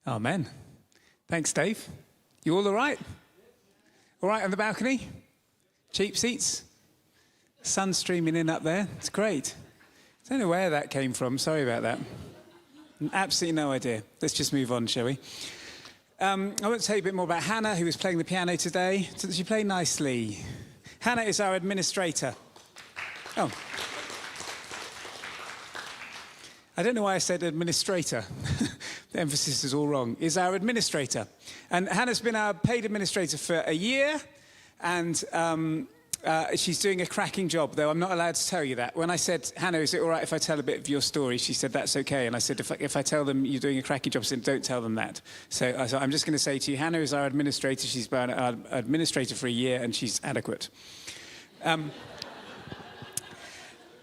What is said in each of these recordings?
Amen. Thanks, Dave. You all right? All right on the balcony? Cheap seats? Sun streaming in up there. It's great. I don't know where that came from. Sorry about that. Absolutely no idea. Let's just move on, shall we? I want to tell you a bit more about Hannah, who was playing the piano today. She played nicely. Hannah is our administrator. Oh. I don't know why I said administrator. The emphasis is all wrong. Is our administrator. And Hannah's been our paid administrator for a year. And she's doing a cracking job, though I'm not allowed to tell you that. When I said, Hannah, is it all right if I tell a bit of your story? She said, that's okay. And I said, if I tell them you're doing a cracking job, I said, don't tell them that. So I'm just going to say to you, Hannah is our administrator. She's been our administrator for a year, and she's adequate.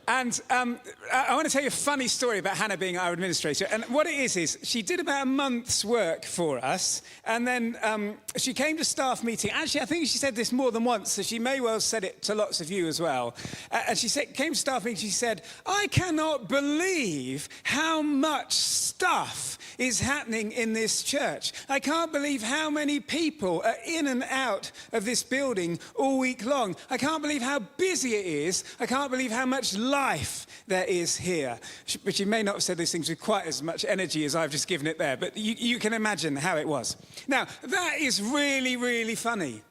And I want to tell you a funny story about Hannah being our administrator. And what it is she did about a month's work for us. And then she came to staff meeting. Actually, I think she said this more than once, so she may well have said it to lots of you as well. And she came to staff meeting, she said, I cannot believe how much stuff is happening in this church. I can't believe how many people are in and out of this building all week long. I can't believe how busy it is. I can't believe how much life there is here. But she may not have said these things with quite as much energy as I've just given it there, but you can imagine how it was. Now, that is really, really funny.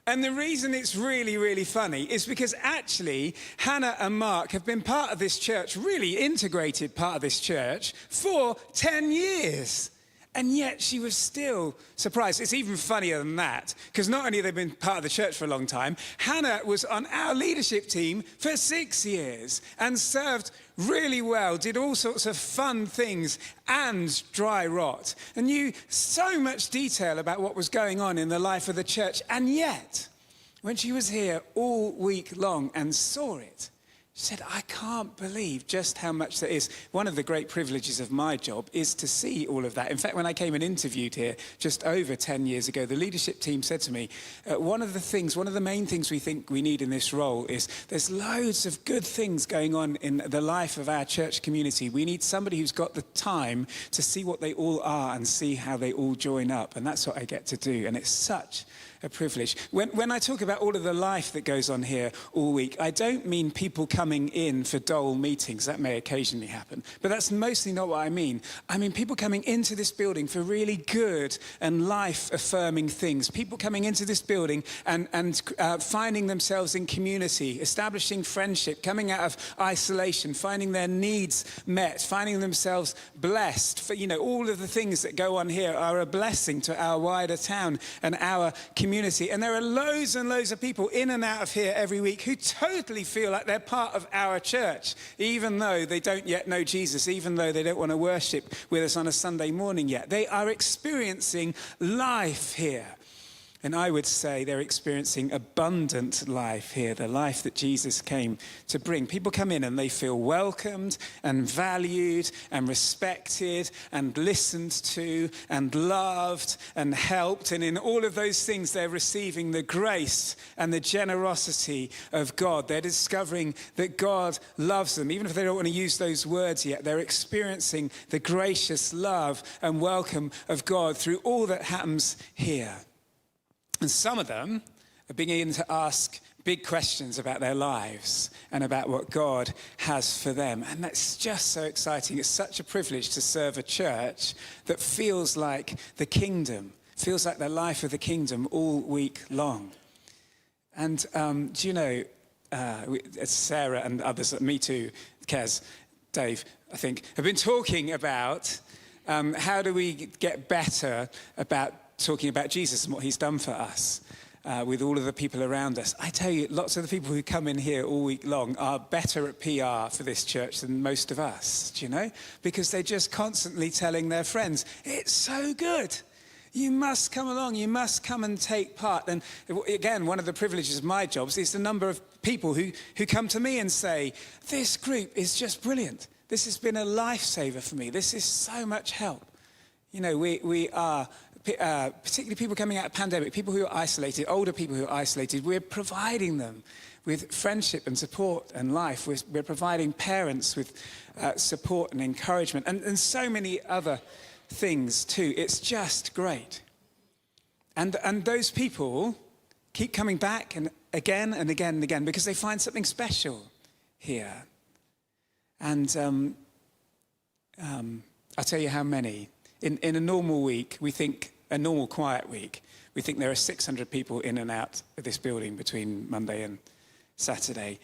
And the reason it's really, really funny is because actually Hannah and Mark have been part of this church, really integrated part of this church, for 10 years. And yet she was still surprised. It's even funnier than that, because not only have they been part of the church for a long time, Hannah was on our leadership team for 6 years and served really well, did all sorts of fun things and dry rot, and knew so much detail about what was going on in the life of the church. And yet, when she was here all week long and saw it, she said, I can't believe just how much there is. One of the great privileges of my job is to see all of that. In fact, when I came and interviewed here just over 10 years ago, the leadership team said to me, one of the main things we think we need in this role is there's loads of good things going on in the life of our church community. We need somebody who's got the time to see what they all are and see how they all join up. And that's what I get to do. And it's such a privilege. When I talk about all of the life that goes on here all week, I don't mean people coming in for dole meetings. That may occasionally happen, but that's mostly not what I mean. I mean people coming into this building for really good and life-affirming things. People coming into this building and finding themselves in community, establishing friendship, coming out of isolation, finding their needs met, finding themselves blessed. For, all of the things that go on here are a blessing to our wider town and our community. And there are loads and loads of people in and out of here every week who totally feel like they're part of our church, even though they don't yet know Jesus, even though they don't want to worship with us on a Sunday morning yet. They are experiencing life here. And I would say they're experiencing abundant life here, the life that Jesus came to bring. People come in and they feel welcomed and valued and respected and listened to and loved and helped. And in all of those things, they're receiving the grace and the generosity of God. They're discovering that God loves them. Even if they don't want to use those words yet, they're experiencing the gracious love and welcome of God through all that happens here. And some of them are beginning to ask big questions about their lives and about what God has for them. And that's just so exciting. It's such a privilege to serve a church that feels like the kingdom, feels like the life of the kingdom all week long. And do you know, Sarah and others, me too, Kez, Dave, I think, have been talking about how do we get better about talking about Jesus and what he's done for us with all of the people around us. I tell you, lots of the people who come in here all week long are better at PR for this church than most of us, do you know? Because they're just constantly telling their friends, it's so good. You must come along. You must come and take part. And again, one of the privileges of my jobs is the number of people who come to me and say, this group is just brilliant. This has been a lifesaver for me. This is so much help. We are... particularly people coming out of pandemic, people who are isolated, older people who are isolated, we're providing them with friendship and support and life. We're providing parents with support and encouragement and so many other things too. It's just great. And those people keep coming back and again and again and again because they find something special here. And I'll tell you how many. In a normal week, a normal quiet week, we think there are 600 people in and out of this building between Monday and Saturday,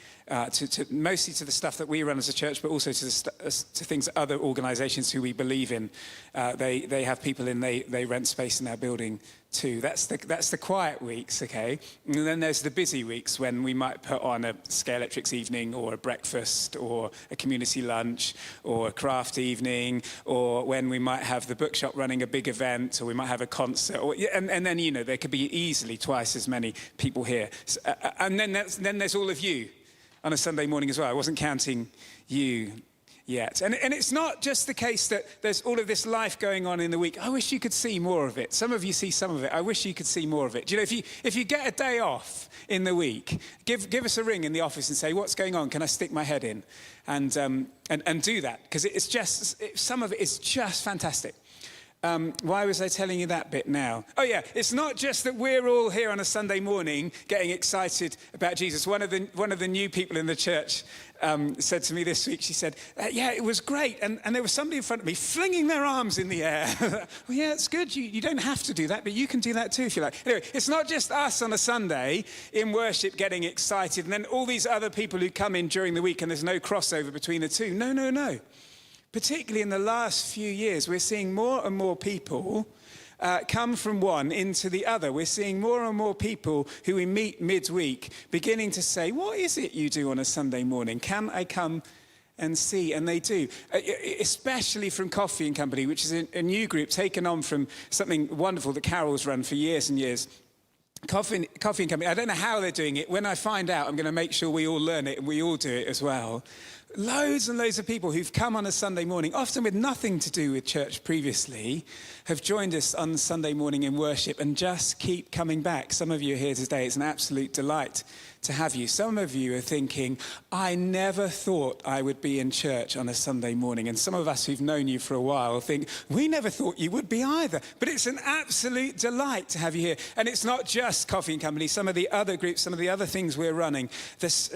mostly to the stuff that we run as a church, but also to things that other organisations who we believe in. They have people in, they rent space in our building too. That's the quiet weeks, okay? And then there's the busy weeks when we might put on a Scale Electrics evening or a breakfast or a community lunch or a craft evening, or when we might have the bookshop running a big event, or we might have a concert, and then, there could be easily twice as many people here. And then there's all of you on a Sunday morning as well. I wasn't counting you yet. And it's not just the case that there's all of this life going on in the week. I wish you could see more of it. Some of you see some of it. I wish you could see more of it. Do you know, if you get a day off in the week, give us a ring in the office and say, what's going on? Can I stick my head in? And do that, because some of it is just fantastic. Why was I telling you that bit now? Oh yeah, it's not just that we're all here on a Sunday morning getting excited about Jesus. One of the new people in the church said to me this week, she said, yeah, it was great. And there was somebody in front of me flinging their arms in the air. Well, yeah, it's good. You don't have to do that, but you can do that too if you like. Anyway, it's not just us on a Sunday in worship getting excited and then all these other people who come in during the week and there's no crossover between the two. No. Particularly in the last few years, we're seeing more and more people come from one into the other. We're seeing more and more people who we meet midweek beginning to say, what is it you do on a Sunday morning? Can I come and see? And they do, especially from Coffee and Company, which is a new group taken on from something wonderful that Carol's run for years and years. Coffee and Company, I don't know how they're doing it. When I find out, I'm going to make sure we all learn it and we all do it as well. Loads and loads of people who've come on a Sunday morning, often with nothing to do with church previously, have joined us on Sunday morning in worship and just keep coming back. Some of you are here today. It's an absolute delight to have you. Some of you are thinking, I never thought I would be in church on a Sunday morning. And some of us who've known you for a while think, we never thought you would be either. But it's an absolute delight to have you here. And it's not just Coffee and Company. Some of the other groups, some of the other things we're running, there's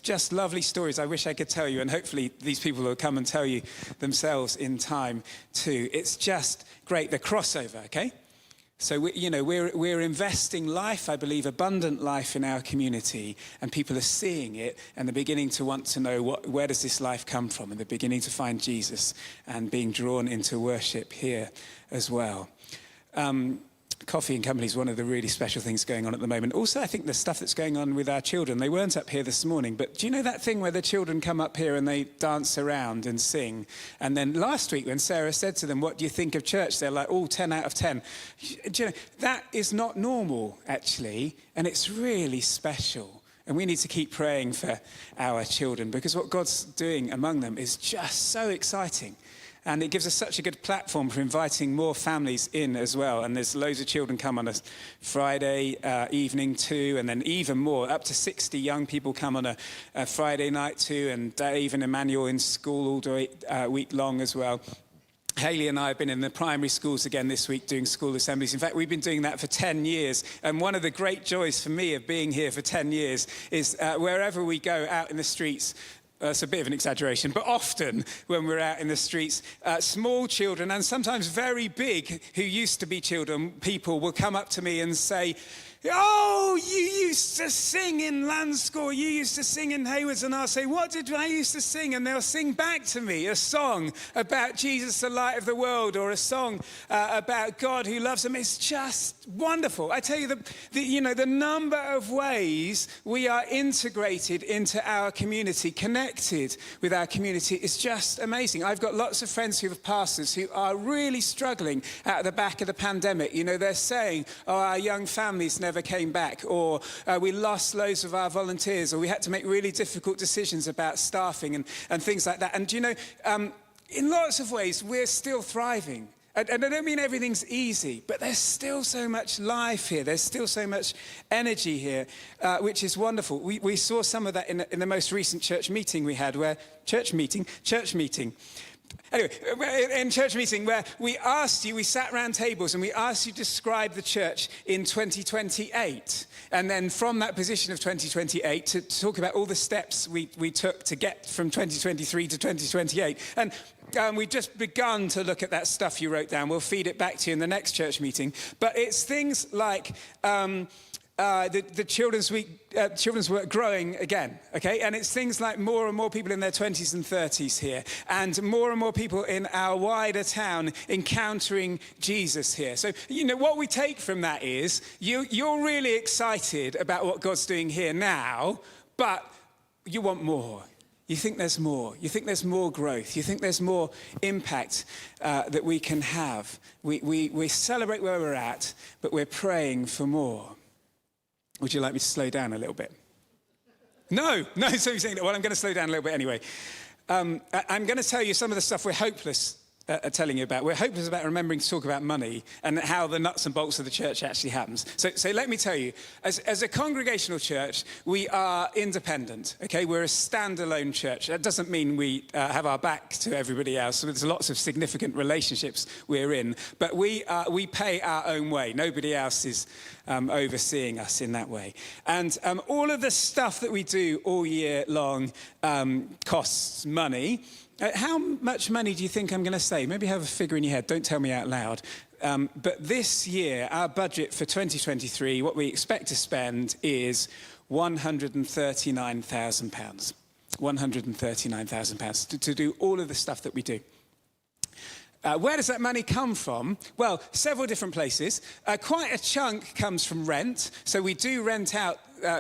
just lovely stories I wish I could tell you. And hopefully these people will come and tell you themselves in time too. It's just great. The crossover, okay? So we're investing life, I believe, abundant life in our community, and people are seeing it and they're beginning to want to know where does this life come from, and they're beginning to find Jesus and being drawn into worship here as well. Coffee and Company is one of the really special things going on at the moment. Also, I think the stuff that's going on with our children. They weren't up here this morning, but do you know that thing where the children come up here and they dance around and sing? And then last week when Sarah said to them, what do you think of church? They're like, 10 out of 10. Do you know, that is not normal, actually, and it's really special. And we need to keep praying for our children because what God's doing among them is just so exciting. And it gives us such a good platform for inviting more families in as well. And there's loads of children come on a Friday evening too, and then even more, up to 60 young people come on a Friday night too, and Dave and Emmanuel in school all day, week long as well. Hayley and I have been in the primary schools again this week doing school assemblies. In fact, we've been doing that for 10 years. And one of the great joys for me of being here for 10 years is wherever we go out in the streets, it's a bit of an exaggeration, but often when we're out in the streets, small children and sometimes very big who used to be children, people will come up to me and say, oh, you used to sing in Landscore, you used to sing in Haywards, and I'll say, what did I used to sing? And they'll sing back to me a song about Jesus, the light of the world, or a song about God who loves them. It's just wonderful. I tell you, the number of ways we are integrated into our community, connected with our community, is just amazing. I've got lots of friends who are pastors who are really struggling at the back of the pandemic. They're saying, our young families never came back, or we lost loads of our volunteers, or we had to make really difficult decisions about staffing and things like that. And in lots of ways, we're still thriving. And I don't mean everything's easy, but there's still so much life here. There's still so much energy here, which is wonderful. We saw some of that in the most recent church meeting we had, church meeting, Anyway, in church meeting where we sat around tables and we asked you to describe the church in 2028. And then from that position of 2028 to talk about all the steps we took to get from 2023 to 2028. And we've just begun to look at that stuff you wrote down. We'll feed it back to you in the next church meeting. But it's things like the children's work growing again, okay? And it's things like more and more people in their 20s and 30s here, and more people in our wider town encountering Jesus here. So, what we take from that is you're really excited about what God's doing here now, but you want more. You think there's more. You think there's more growth. You think there's more impact that we can have. We celebrate where we're at, but we're praying for more. Would you like me to slow down a little bit? No, so you're saying, well, I'm going to slow down a little bit anyway. I'm going to tell you some of the stuff we're hopeless at telling you about. We're hopeless about remembering to talk about money and how the nuts and bolts of the church actually happens. So let me tell you, as a congregational church, we are independent, okay? We're a standalone church. That doesn't mean we have our back to everybody else. So there's lots of significant relationships we're in, but we pay our own way. Nobody else is overseeing us in that way. And all of the stuff that we do all year long costs money. How much money do you think I'm going to say? Maybe have a figure in your head. Don't tell me out loud. But this year, our budget for 2023, what we expect to spend is £139,000. £139,000 to do all of the stuff that we do. Where does that money come from? Well, several different places. Quite a chunk comes from rent. So we do rent out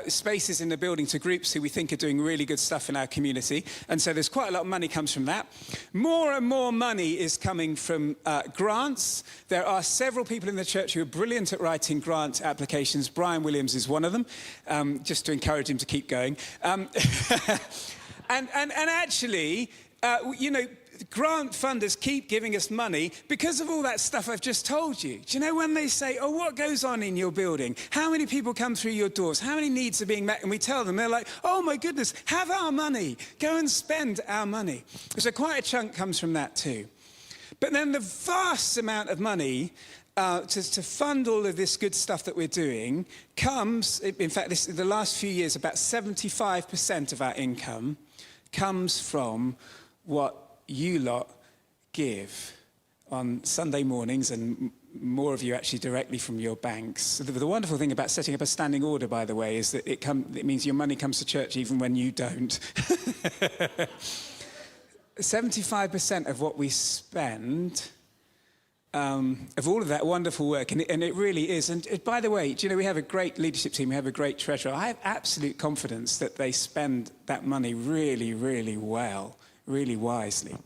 spaces in the building to groups who we think are doing really good stuff in our community. And so there's quite a lot of money comes from that. More and more money is coming from grants. There are several people in the church who are brilliant at writing grant applications. Brian Williams is one of them, just to encourage him to keep going. And actually, grant funders keep giving us money because of all that stuff I've just told you. Do you know when they say, oh, what goes on in your building? How many people come through your doors? How many needs are being met? And we tell them, they're like, oh my goodness, have our money. Go and spend our money. So quite a chunk comes from that too. But then the vast amount of money to fund all of this good stuff that we're doing comes, in fact, the last few years, about 75% of our income comes from what you lot give on Sunday mornings, and more of you actually directly from your banks. So the wonderful thing about setting up a standing order, by the way, is that it means your money comes to church even when you don't. 75% of what we spend, of all of that wonderful work, and it really is. And by the way, do you know, we have a great leadership team, we have a great treasurer. I have absolute confidence that they spend that money really, really well, really wisely.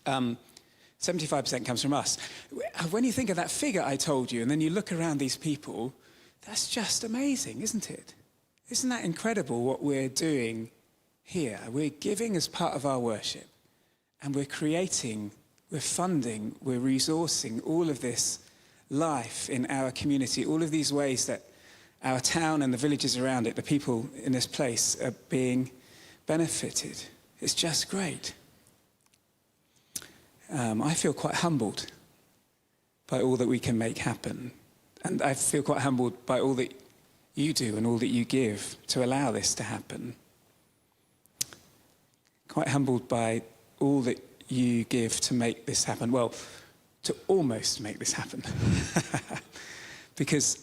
75% comes from us. When you think of that figure I told you, and then you look around these people, that's just amazing, isn't it? Isn't that incredible what we're doing here? We're giving as part of our worship, and we're creating, we're funding, we're resourcing all of this life in our community, all of these ways that our town and the villages around it, the people in this place, are being benefited. It's just great. I feel quite humbled by all that we can make happen. And I feel quite humbled by all that you do and all that you give to allow this to happen. Quite humbled by all that you give to make this happen. Well, to almost make this happen. Because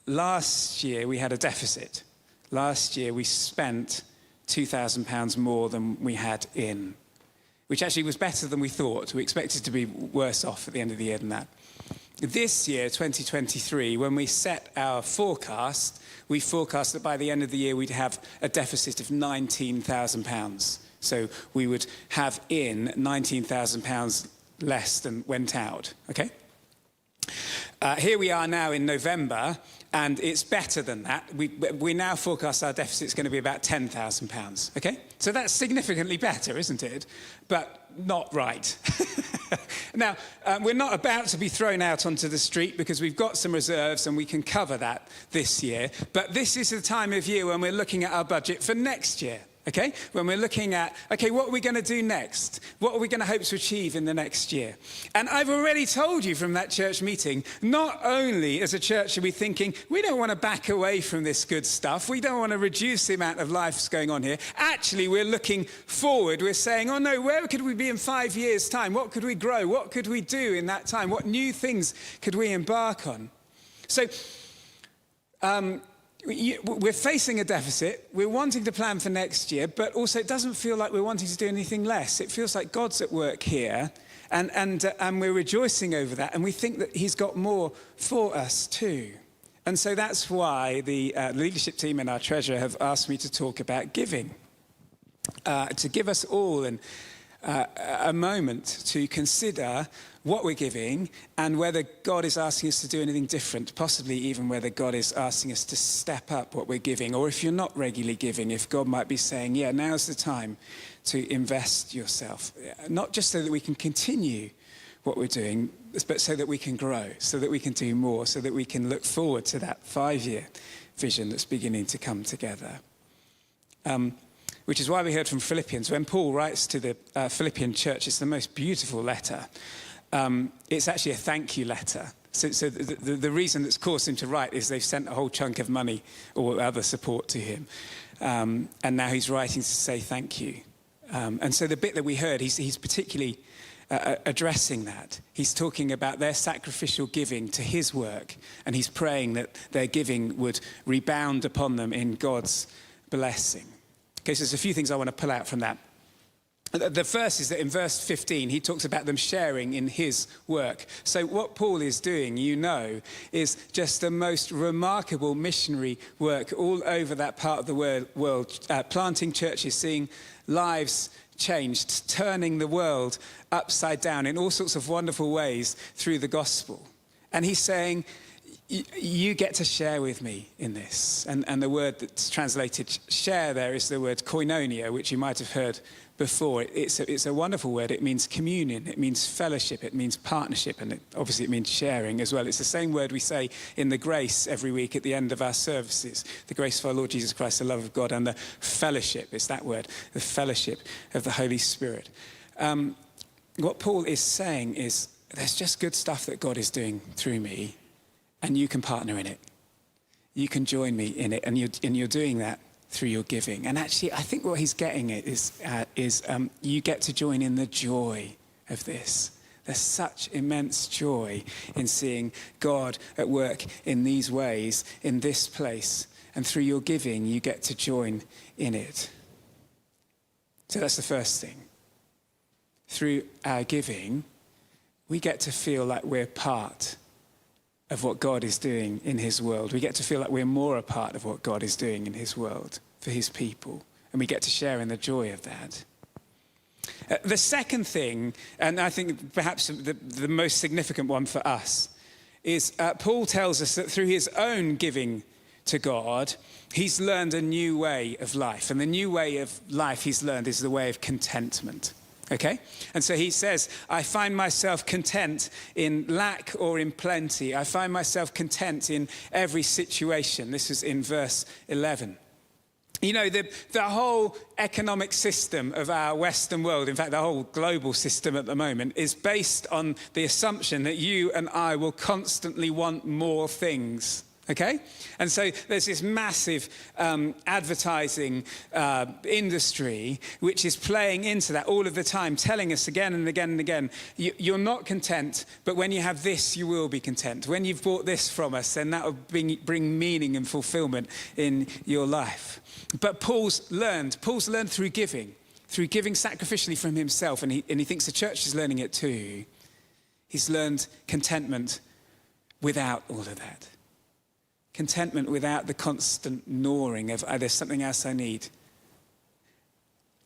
last year we had a deficit. Last year we spent £2,000 more than we had in, which actually was better than we thought. We expected to be worse off at the end of the year than that. This year, 2023, when we set our forecast, we forecast that by the end of the year we'd have a deficit of £19,000. So we would have in £19,000 less than went out, okay? Here we are now in November, and it's better than that. We now forecast our deficit's going to be about £10,000, okay? So that's significantly better, isn't it? But not right. Now, we're not about to be thrown out onto the street because we've got some reserves and we can cover that this year. But this is the time of year when we're looking at our budget for next year, Okay, when we're looking at, okay, what are we going to do next? What are we going to hope to achieve in the next year? And I've already told you from that church meeting, not only as a church are we thinking, we don't want to back away from this good stuff. We don't want to reduce the amount of life going on here. Actually, we're looking forward. We're saying, oh no, where could we be in 5 years' time? What could we grow? What could we do in that time? What new things could we embark on? So, we're facing a deficit. We're wanting to plan for next year, but also it doesn't feel like we're wanting to do anything less. It feels like God's at work here, and we're rejoicing over that, and we think that he's got more for us too. And so that's why the leadership team and our treasurer have asked me to talk about giving, to give us all a moment to consider what we're giving and whether God is asking us to do anything different, possibly even whether God is asking us to step up what we're giving, or if you're not regularly giving, if God might be saying, yeah, now's the time to invest yourself, not just so that we can continue what we're doing, but so that we can grow, so that we can do more, so that we can look forward to that 5-year vision that's beginning to come together. Which is why we heard from Philippians. When Paul writes to the Philippian church, it's the most beautiful letter. It's actually a thank you letter. So the reason that's caused him to write is they've sent a whole chunk of money or other support to him. And now he's writing to say thank you. And so the bit that we heard, he's particularly addressing that. He's talking about their sacrificial giving to his work. And he's praying that their giving would rebound upon them in God's blessing. Okay, so there's a few things I want to pull out from that. The first is that in verse 15, he talks about them sharing in his work. So what Paul is doing, you know, is just the most remarkable missionary work all over that part of the world, planting churches, seeing lives changed, turning the world upside down in all sorts of wonderful ways through the gospel. And he's saying, you get to share with me in this. And the word that's translated share there is the word koinonia, which you might have heard before. It's a wonderful word. It means communion. It means fellowship. It means partnership. And obviously it means sharing as well. It's the same word we say in the grace every week at the end of our services. The grace of our Lord Jesus Christ, the love of God, and the fellowship. It's that word, the fellowship of the Holy Spirit. What Paul is saying is there's just good stuff that God is doing through me. And you can partner in it. You can join me in it. And you're doing that through your giving. And actually, I think what he's getting at is you get to join in the joy of this. There's such immense joy in seeing God at work in these ways, in this place. And through your giving, you get to join in it. So that's the first thing. Through our giving, we get to feel like we're part of what God is doing in his world. We get to feel like we're more a part of what God is doing in his world for his people. And we get to share in the joy of that. The second thing, and I think perhaps the most significant one for us, is Paul tells us that through his own giving to God, he's learned a new way of life. And the new way of life he's learned is the way of contentment. Okay? And so he says, I find myself content in lack or in plenty. I find myself content in every situation. This is in verse 11. You know, the whole economic system of our Western world, in fact, the whole global system at the moment, is based on the assumption that you and I will constantly want more things. Okay? And so there's this massive advertising industry which is playing into that all of the time, telling us again and again and again, you're not content, but when you have this, you will be content. When you've bought this from us, then that will bring meaning and fulfillment in your life. But Paul's learned through giving sacrificially from himself, and he thinks the church is learning it too. He's learned contentment without all of that. Contentment without the constant gnawing of, there's something else I need.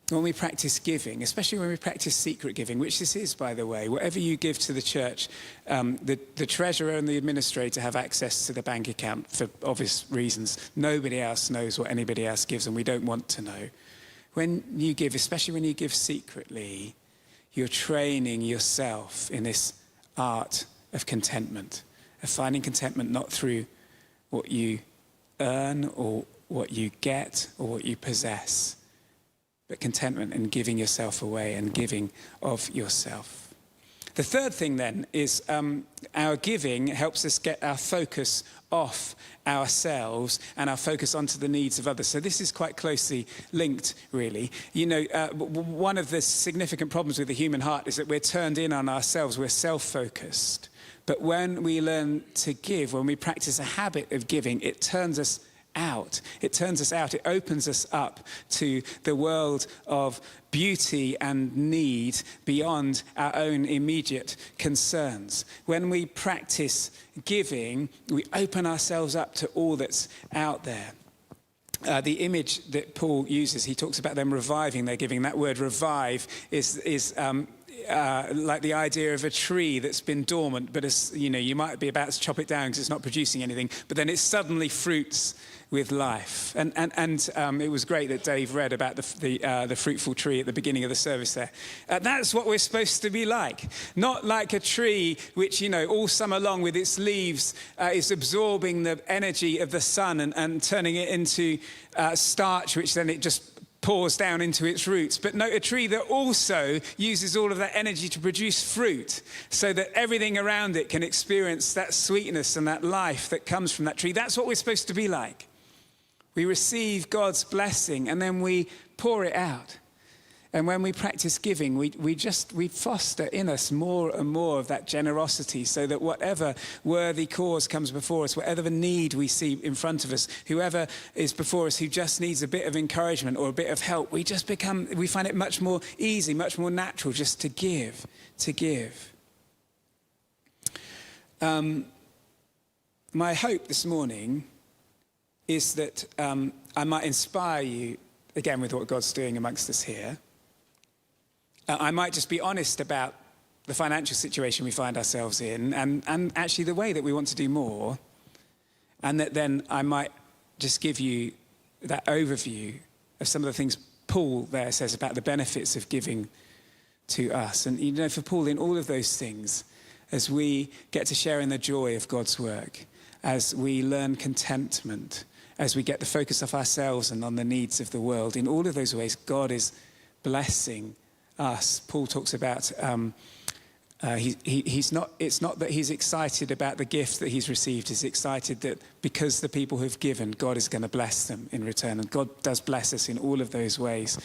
When we practice giving, especially when we practice secret giving, which this is, by the way, whatever you give to the church, the treasurer and the administrator have access to the bank account for obvious reasons. Nobody else knows what anybody else gives, and we don't want to know. When you give, especially when you give secretly, you're training yourself in this art of contentment, of finding contentment not through what you earn or what you get or what you possess, but contentment in giving yourself away and giving of yourself. The third thing then is our giving helps us get our focus off ourselves and our focus onto the needs of others. So this is quite closely linked, really. You know, one of the significant problems with the human heart is that we're turned in on ourselves. We're self-focused. But when we learn to give, when we practice a habit of giving, it turns us out. It turns us out. It opens us up to the world of beauty and need beyond our own immediate concerns. When we practice giving, we open ourselves up to all that's out there. The image that Paul uses, he talks about them reviving their giving. That word revive is like the idea of a tree that's been dormant, but as you know, you might be about to chop it down because it's not producing anything, but then it suddenly fruits with life. And it was great that Dave read about the fruitful tree at the beginning of the service there. That's what we're supposed to be like. Not like a tree which, you know, all summer long with its leaves is absorbing the energy of the sun and turning it into starch, which then it just pours down into its roots. But no, a tree that also uses all of that energy to produce fruit so that everything around it can experience that sweetness and that life that comes from that tree. That's what we're supposed to be like. We receive God's blessing and then we pour it out. And when we practice giving, we foster in us more and more of that generosity so that whatever worthy cause comes before us, whatever the need we see in front of us, whoever is before us who just needs a bit of encouragement or a bit of help, we find it much more easy, much more natural just to give. My hope this morning is that I might inspire you, again, with what God's doing amongst us here. I might just be honest about the financial situation we find ourselves in and actually the way that we want to do more. And that then I might just give you that overview of some of the things Paul there says about the benefits of giving to us. And, you know, for Paul, in all of those things, as we get to share in the joy of God's work, as we learn contentment, as we get the focus off ourselves and on the needs of the world, in all of those ways, God is blessing us. Paul talks about it's not that he's excited about the gift that he's received. He's excited that because the people who've given, God is going to bless them in return. And God does bless us in all of those ways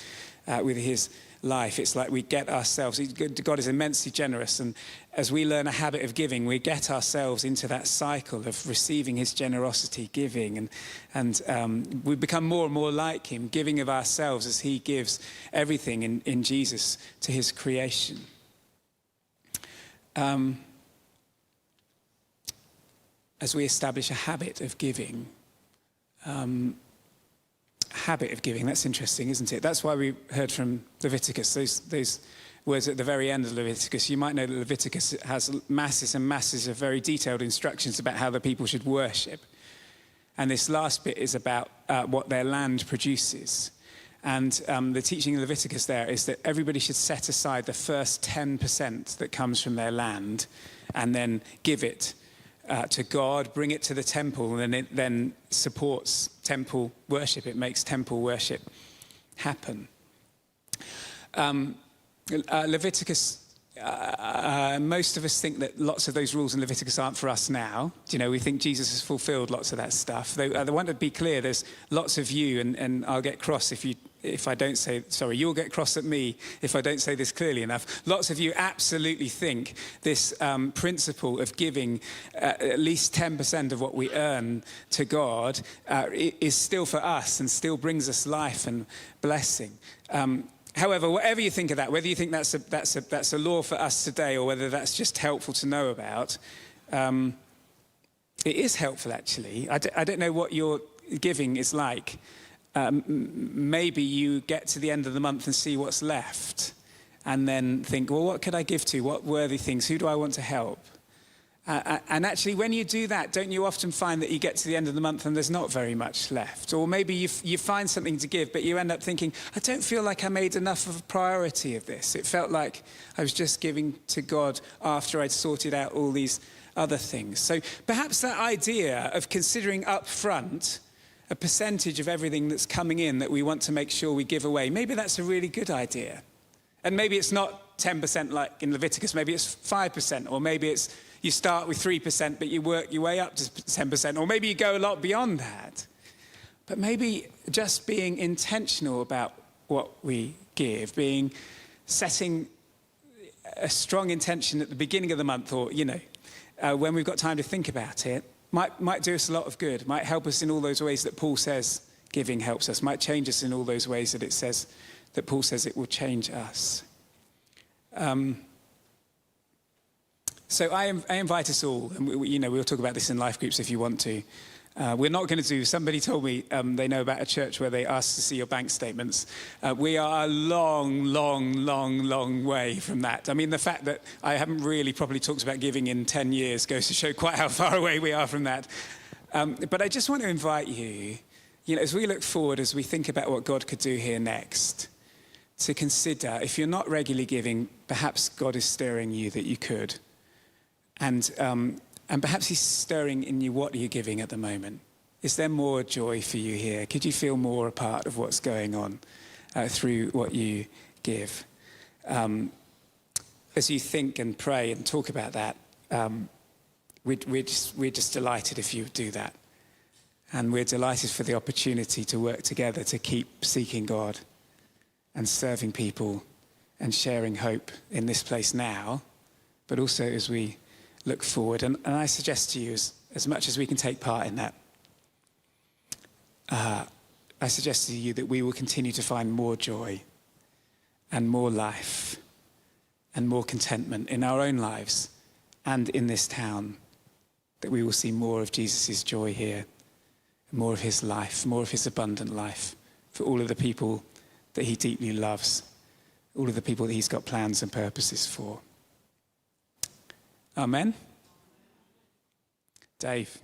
with his life. It's like we get ourselves, God is immensely generous, and as we learn a habit of giving, we get ourselves into that cycle of receiving his generosity, giving, and we become more and more like him, giving of ourselves as he gives everything in Jesus to his creation. As we establish a habit of giving, that's interesting, isn't it? That's why we heard from Leviticus, those words at the very end of Leviticus. You might know that Leviticus has masses and masses of very detailed instructions about how the people should worship. And this last bit is about what their land produces. And the teaching in Leviticus there is that everybody should set aside the first 10% that comes from their land and then give it to God, bring it to the temple, and it then supports temple worship. It makes temple worship happen. Leviticus, most of us think that lots of those rules in Leviticus aren't for us now. You know, we think Jesus has fulfilled lots of that stuff. Though I want to be clear, there's lots of you, and I'll get cross if I don't say, sorry, you'll get cross at me if I don't say this clearly enough. Lots of you absolutely think this principle of giving at least 10% of what we earn to God is still for us and still brings us life and blessing. However, whatever you think of that, whether you think that's a law for us today or whether that's just helpful to know about, it is helpful actually. I don't know what your giving is like. Maybe you get to the end of the month and see what's left and then think, well, what could I give to? What worthy things? Who do I want to help? And actually, when you do that, don't you often find that you get to the end of the month and there's not very much left? Or maybe you find something to give, but you end up thinking, I don't feel like I made enough of a priority of this. It felt like I was just giving to God after I'd sorted out all these other things. So perhaps that idea of considering up front a percentage of everything that's coming in that we want to make sure we give away. Maybe that's a really good idea. And maybe it's not 10% like in Leviticus, maybe it's 5%, or maybe it's you start with 3%, but you work your way up to 10%, or maybe you go a lot beyond that. But maybe just being intentional about what we give, setting a strong intention at the beginning of the month, or, when we've got time to think about it, might do us a lot of good, might help us in all those ways that Paul says giving helps us, might change us in all those ways that it says, that Paul says it will change us. So I invite us all, and we'll talk about this in life groups if you want to. We're not going to do, somebody told me they know about a church where they ask to see your bank statements. We are a long way from that. I mean, the fact that I haven't really properly talked about giving in 10 years goes to show quite how far away we are from that. But I just want to invite you, as we look forward, as we think about what God could do here next, to consider, if you're not regularly giving, perhaps God is stirring you that you could. And perhaps he's stirring in you what you're giving at the moment. Is there more joy for you here? Could you feel more a part of what's going on through what you give? As you think and pray and talk about that, we're just delighted if you would do that. And we're delighted for the opportunity to work together to keep seeking God and serving people and sharing hope in this place now, but also as we look forward. And I suggest to you, as much as we can take part in that, I suggest to you that we will continue to find more joy and more life and more contentment in our own lives and in this town, that we will see more of Jesus' joy here, more of his life, more of his abundant life for all of the people that he deeply loves, all of the people that he's got plans and purposes for. Amen. Dave.